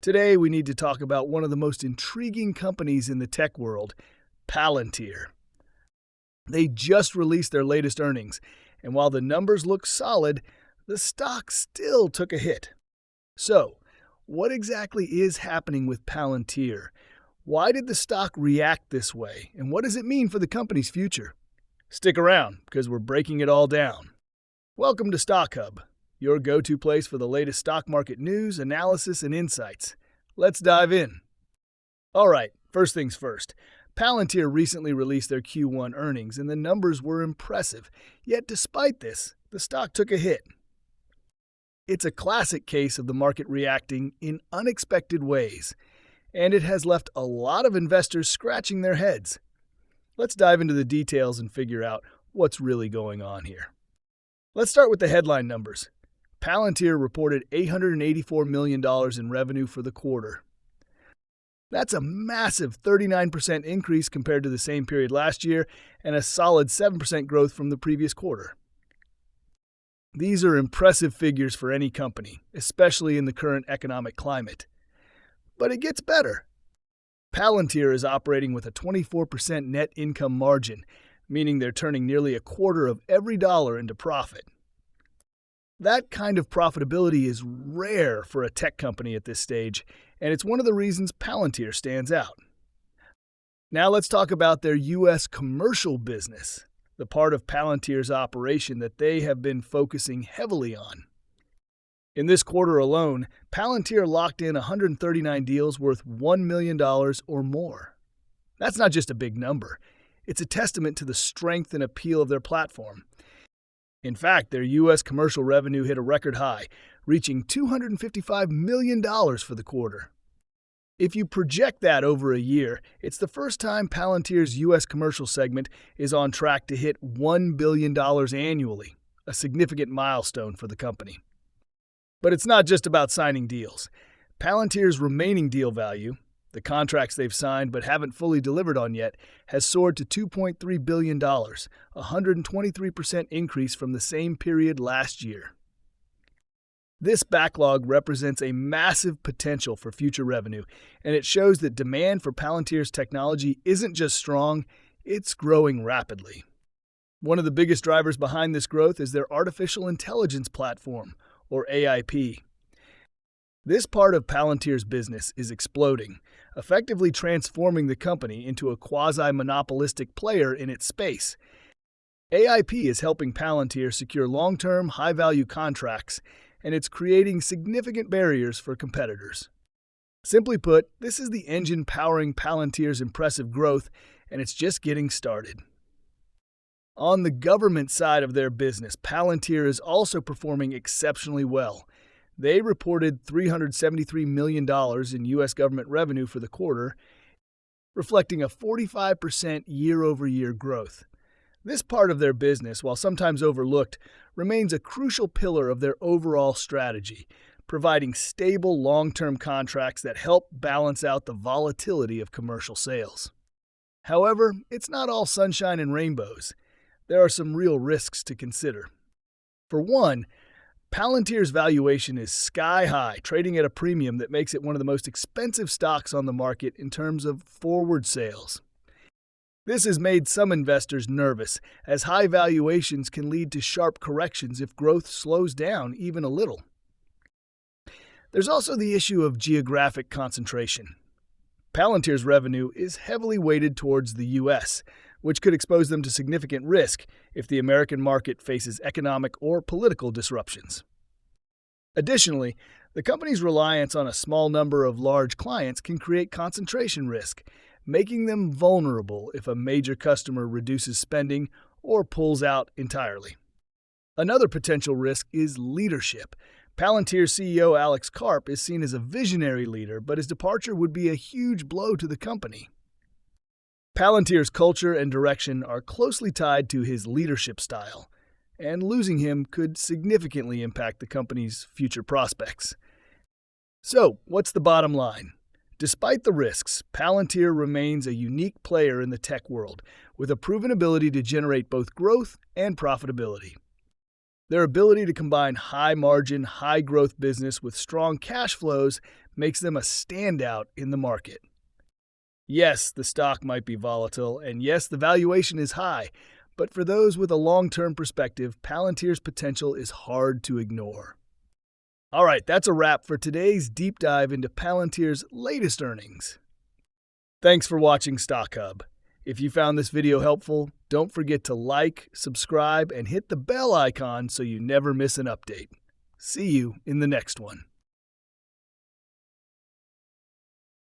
Today, we need to talk about one of the most intriguing companies in the tech world, Palantir. They just released their latest earnings, and while the numbers look solid, the stock still took a hit. So, what exactly is happening with Palantir? Why did the stock react this way, and what does it mean for the company's future? Stick around, because we're breaking it all down. Welcome to Stock Hub, your go-to place for the latest stock market news, analysis, and insights. Let's dive in. All right, first things first. Palantir recently released their Q1 earnings, and the numbers were impressive. Yet despite this, the stock took a hit. It's a classic case of the market reacting in unexpected ways, and it has left a lot of investors scratching their heads. Let's dive into the details and figure out what's really going on here. Let's start with the headline numbers. Palantir reported $884 million in revenue for the quarter. That's a massive 39% increase compared to the same period last year and a solid 7% growth from the previous quarter. These are impressive figures for any company, especially in the current economic climate. But it gets better. Palantir is operating with a 24% net income margin, meaning they're turning nearly a quarter of every dollar into profit. That kind of profitability is rare for a tech company at this stage, and it's one of the reasons Palantir stands out. Now let's talk about their U.S. commercial business, the part of Palantir's operation that they have been focusing heavily on. In this quarter alone, Palantir locked in 139 deals worth $1 million or more. That's not just a big number. It's a testament to the strength and appeal of their platform. In fact, their U.S. commercial revenue hit a record high, reaching $255 million for the quarter. If you project that over a year, it's the first time Palantir's U.S. commercial segment is on track to hit $1 billion annually, a significant milestone for the company. But it's not just about signing deals. Palantir's remaining deal value, the contracts they've signed but haven't fully delivered on yet, has soared to $2.3 billion, a 123% increase from the same period last year. This backlog represents a massive potential for future revenue, and it shows that demand for Palantir's technology isn't just strong, it's growing rapidly. One of the biggest drivers behind this growth is their artificial intelligence platform, or AIP. This part of Palantir's business is exploding, effectively transforming the company into a quasi-monopolistic player in its space. AIP is helping Palantir secure long-term, high-value contracts, and it's creating significant barriers for competitors. Simply put, this is the engine powering Palantir's impressive growth, and it's just getting started. On the government side of their business, Palantir is also performing exceptionally well. They reported $373 million in U.S. government revenue for the quarter, reflecting a 45% year-over-year growth. This part of their business, while sometimes overlooked, remains a crucial pillar of their overall strategy, providing stable long-term contracts that help balance out the volatility of commercial sales. However, it's not all sunshine and rainbows. There are some real risks to consider. For one, Palantir's valuation is sky high, trading at a premium that makes it one of the most expensive stocks on the market in terms of forward sales. This has made some investors nervous, as high valuations can lead to sharp corrections if growth slows down even a little. There's also the issue of geographic concentration. Palantir's revenue is heavily weighted towards the U.S., which could expose them to significant risk if the American market faces economic or political disruptions. Additionally, the company's reliance on a small number of large clients can create concentration risk, making them vulnerable if a major customer reduces spending or pulls out entirely. Another potential risk is leadership. Palantir CEO Alex Karp is seen as a visionary leader, but his departure would be a huge blow to the company. Palantir's culture and direction are closely tied to his leadership style, and losing him could significantly impact the company's future prospects. So, what's the bottom line? Despite the risks, Palantir remains a unique player in the tech world, with a proven ability to generate both growth and profitability. Their ability to combine high-margin, high-growth business with strong cash flows makes them a standout in the market. Yes, the stock might be volatile, and yes, the valuation is high, but for those with a long-term perspective, Palantir's potential is hard to ignore. All right, that's a wrap for today's deep dive into Palantir's latest earnings. Thanks for watching Stock Hub. If you found this video helpful, don't forget to like, subscribe, and hit the bell icon so you never miss an update. See you in the next one.